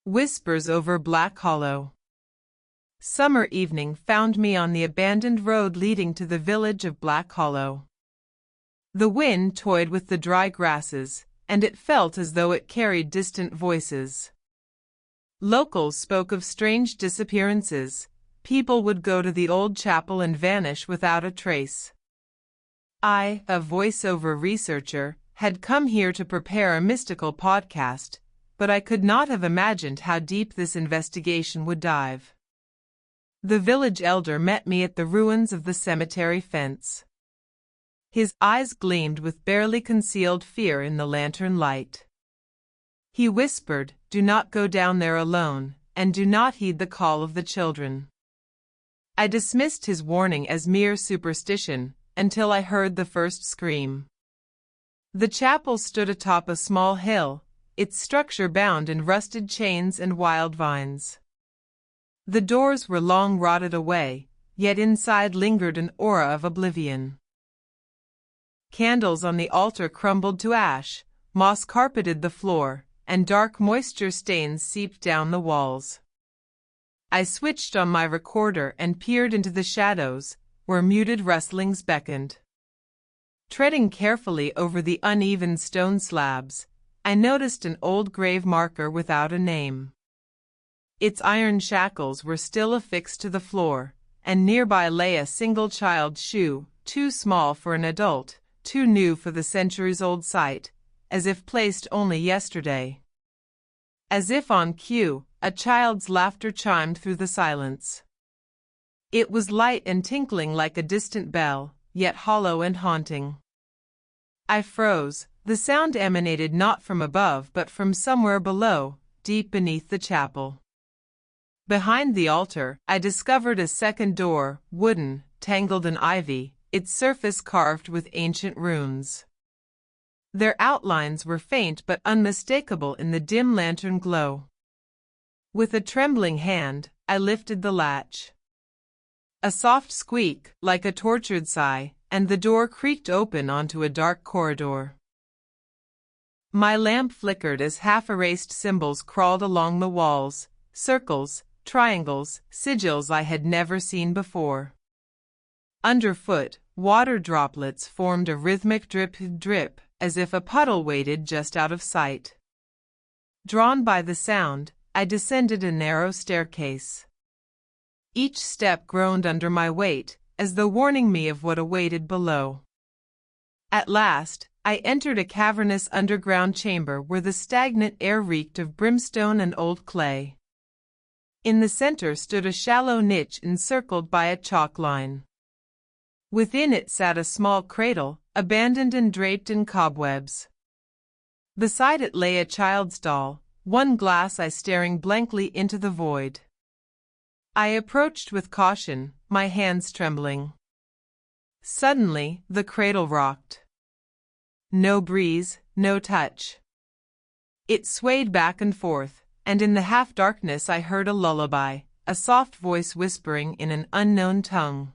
Whispers over Black Hollow. Summer evening found me on the abandoned road leading to the village of Black Hollow. The wind toyed with the dry grasses, and it felt as though it carried distant voices. Locals spoke of strange disappearances. People would go to the old chapel and vanish without a trace. I, a voiceover researcher, had come here to prepare a mystical podcast, but I could not have imagined how deep this investigation would dive. The village elder met me at the ruins of the cemetery fence. His eyes gleamed with barely concealed fear in the lantern light. He whispered, "Do not go down there alone, and do not heed the call of the children." I dismissed his warning as mere superstition, until I heard the first scream. The chapel stood atop a small hill, its structure bound in rusted chains and wild vines. The doors were long rotted away, yet inside lingered an aura of oblivion. Candles on the altar crumbled to ash, moss carpeted the floor, and dark moisture stains seeped down the walls. I switched on my recorder and peered into the shadows, where muted rustlings beckoned. Treading carefully over the uneven stone slabs, I noticed an old grave marker without a name. Its iron shackles were still affixed to the floor, and nearby lay a single child's shoe, too small for an adult, too new for the centuries-old site, as if placed only yesterday. As if on cue, a child's laughter chimed through the silence. It was light and tinkling like a distant bell, yet hollow and haunting. I froze. The sound emanated not from above but from somewhere below, deep beneath the chapel. Behind the altar, I discovered a second door, wooden, tangled in ivy, its surface carved with ancient runes. Their outlines were faint but unmistakable in the dim lantern glow. With a trembling hand, I lifted the latch. A soft squeak, like a tortured sigh, and the door creaked open onto a dark corridor. My lamp flickered as half-erased symbols crawled along the walls, circles, triangles, sigils I had never seen before. Underfoot, water droplets formed a rhythmic drip-drip, as if a puddle waited just out of sight. Drawn by the sound, I descended a narrow staircase. Each step groaned under my weight, as though warning me of what awaited below. At last, I entered a cavernous underground chamber where the stagnant air reeked of brimstone and old clay. In the center stood a shallow niche encircled by a chalk line. Within it sat a small cradle, abandoned and draped in cobwebs. Beside it lay a child's doll, one glass eye staring blankly into the void. I approached with caution, my hands trembling. Suddenly, the cradle rocked. No breeze, no touch. It swayed back and forth, and in the half-darkness I heard a lullaby, a soft voice whispering in an unknown tongue.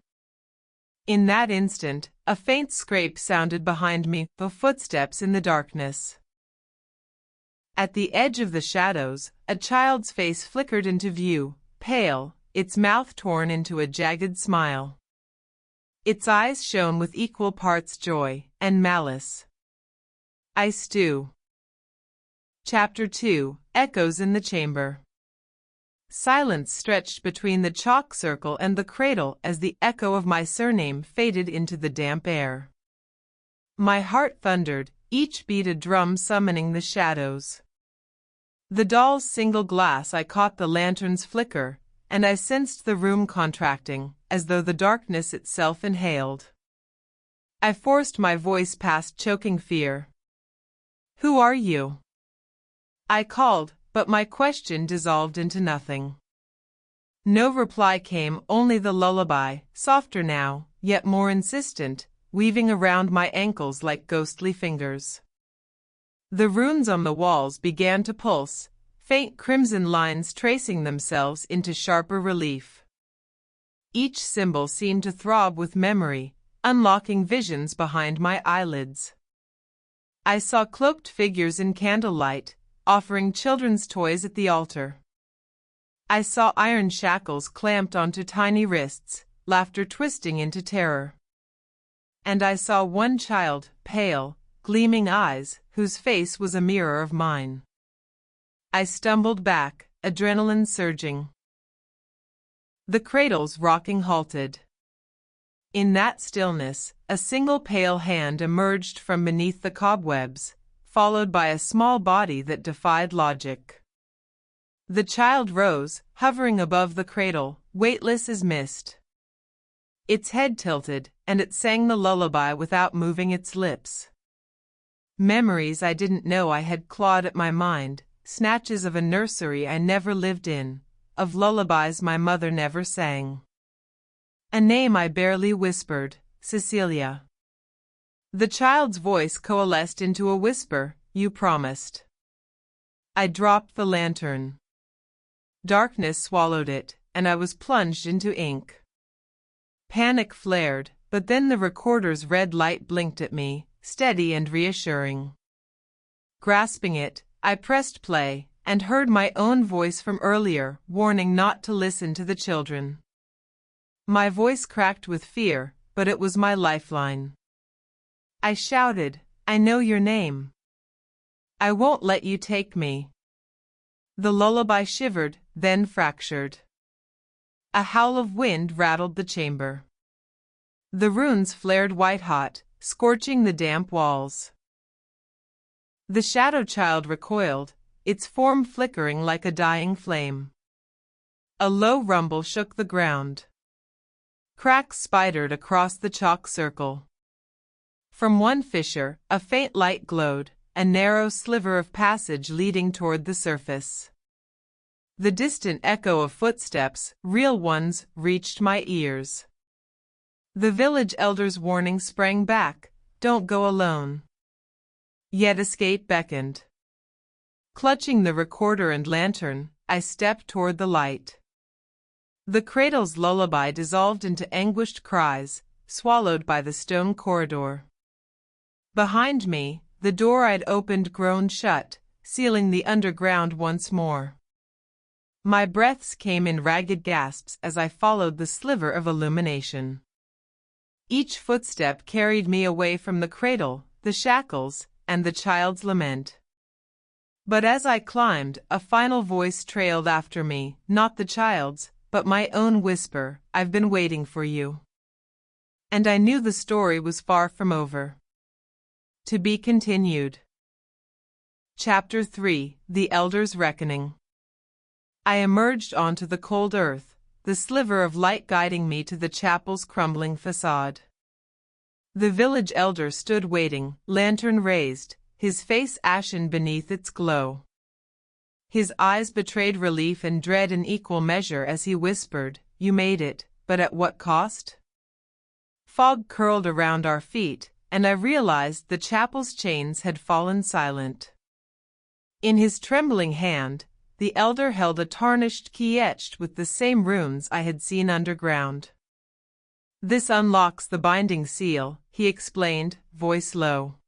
In that instant, a faint scrape sounded behind me, the footsteps in the darkness. At the edge of the shadows, a child's face flickered into view, pale, its mouth torn into a jagged smile. Its eyes shone with equal parts joy and malice. I stew. Chapter 2, Echoes in the Chamber. Silence stretched between the chalk circle and the cradle as the echo of my surname faded into the damp air. My heart thundered, each beat a drum summoning the shadows. The doll's single glass eye caught the lantern's flicker, and I sensed the room contracting, as though the darkness itself inhaled. I forced my voice past choking fear. "Who are you?" I called, but my question dissolved into nothing. No reply came, only the lullaby, softer now, yet more insistent, weaving around my ankles like ghostly fingers. The runes on the walls began to pulse, faint crimson lines tracing themselves into sharper relief. Each symbol seemed to throb with memory, unlocking visions behind my eyelids. I saw cloaked figures in candlelight, offering children's toys at the altar. I saw iron shackles clamped onto tiny wrists, laughter twisting into terror. And I saw one child, pale, gleaming eyes, whose face was a mirror of mine. I stumbled back, adrenaline surging. The cradle's rocking halted. In that stillness, a single pale hand emerged from beneath the cobwebs, followed by a small body that defied logic. The child rose, hovering above the cradle, weightless as mist. Its head tilted, and it sang the lullaby without moving its lips. Memories I didn't know I had clawed at my mind, snatches of a nursery I never lived in, of lullabies my mother never sang. A name I barely whispered, Cecilia. The child's voice coalesced into a whisper, "You promised." I dropped the lantern. Darkness swallowed it, and I was plunged into ink. Panic flared, but then the recorder's red light blinked at me, steady and reassuring. Grasping it, I pressed play, and heard my own voice from earlier, warning not to listen to the children. My voice cracked with fear, but it was my lifeline. I shouted, "I know your name. I won't let you take me." The lullaby shivered, then fractured. A howl of wind rattled the chamber. The runes flared white-hot, scorching the damp walls. The shadow child recoiled, its form flickering like a dying flame. A low rumble shook the ground. Cracks spidered across the chalk circle. From one fissure, a faint light glowed, a narrow sliver of passage leading toward the surface. The distant echo of footsteps, real ones, reached my ears. The village elder's warning sprang back, "Don't go alone." Yet escape beckoned. Clutching the recorder and lantern, I stepped toward the light. The cradle's lullaby dissolved into anguished cries, swallowed by the stone corridor. Behind me, the door I'd opened groaned shut, sealing the underground once more. My breaths came in ragged gasps as I followed the sliver of illumination. Each footstep carried me away from the cradle, the shackles, and the child's lament. But as I climbed, a final voice trailed after me, not the child's, but my own whisper, "I've been waiting for you." And I knew the story was far from over. To be continued. Chapter 3: The Elder's Reckoning. I emerged onto the cold earth, the sliver of light guiding me to the chapel's crumbling facade. The village elder stood waiting, lantern raised, his face ashen beneath its glow. His eyes betrayed relief and dread in equal measure as he whispered, "You made it, but at what cost?" Fog curled around our feet, and I realized the chapel's chains had fallen silent. In his trembling hand, the elder held a tarnished key etched with the same runes I had seen underground. "This unlocks the binding seal," he explained, voice low.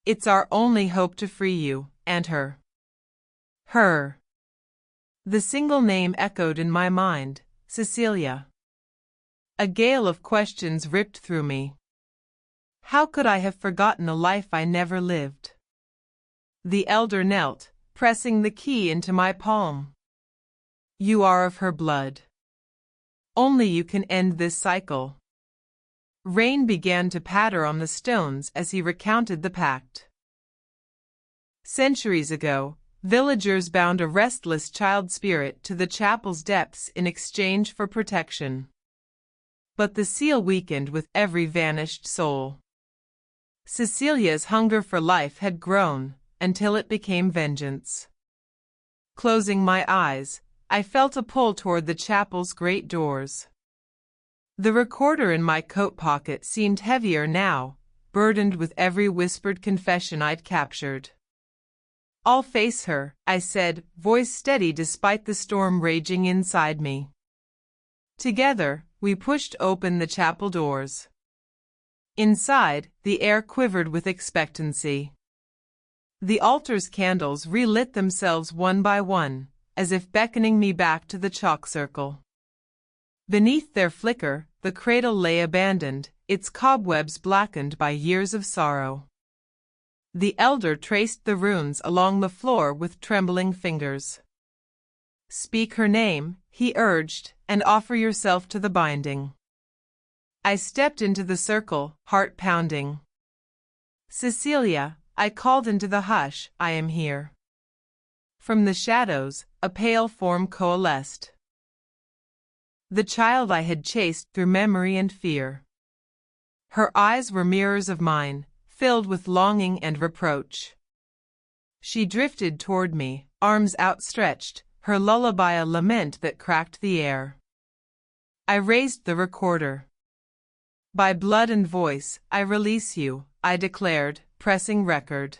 "It's our only hope to free you, and her." Her. The single name echoed in my mind, Cecilia. A gale of questions ripped through me. How could I have forgotten a life I never lived? The elder knelt, pressing the key into my palm. "You are of her blood. Only you can end this cycle." Rain began to patter on the stones as he recounted the pact. Centuries ago, villagers bound a restless child spirit to the chapel's depths in exchange for protection. But the seal weakened with every vanished soul. Cecilia's hunger for life had grown, until it became vengeance. Closing my eyes, I felt a pull toward the chapel's great doors. The recorder in my coat pocket seemed heavier now, burdened with every whispered confession I'd captured. "I'll face her," I said, voice steady despite the storm raging inside me. Together, we pushed open the chapel doors. Inside, the air quivered with expectancy. The altar's candles relit themselves one by one, as if beckoning me back to the chalk circle. Beneath their flicker, the cradle lay abandoned, its cobwebs blackened by years of sorrow. The elder traced the runes along the floor with trembling fingers. "Speak her name," he urged, "and offer yourself to the binding." I stepped into the circle, heart pounding. "Cecilia," I called into the hush, "I am here." From the shadows, a pale form coalesced. The child I had chased through memory and fear. Her eyes were mirrors of mine, filled with longing and reproach. She drifted toward me, arms outstretched, her lullaby a lament that cracked the air. I raised the recorder. "By blood and voice, I release you," I declared, pressing record.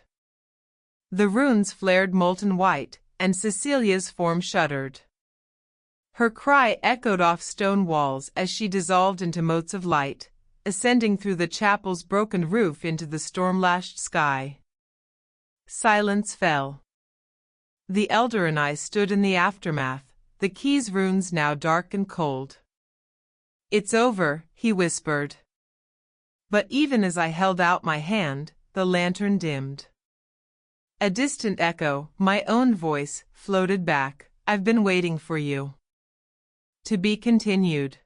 The runes flared molten white, and Cecilia's form shuddered. Her cry echoed off stone walls as she dissolved into motes of light, ascending through the chapel's broken roof into the storm-lashed sky. Silence fell. The elder and I stood in the aftermath, the key's runes now dark and cold. "It's over," he whispered. But even as I held out my hand, the lantern dimmed. A distant echo, my own voice, floated back. "I've been waiting for you." To be continued.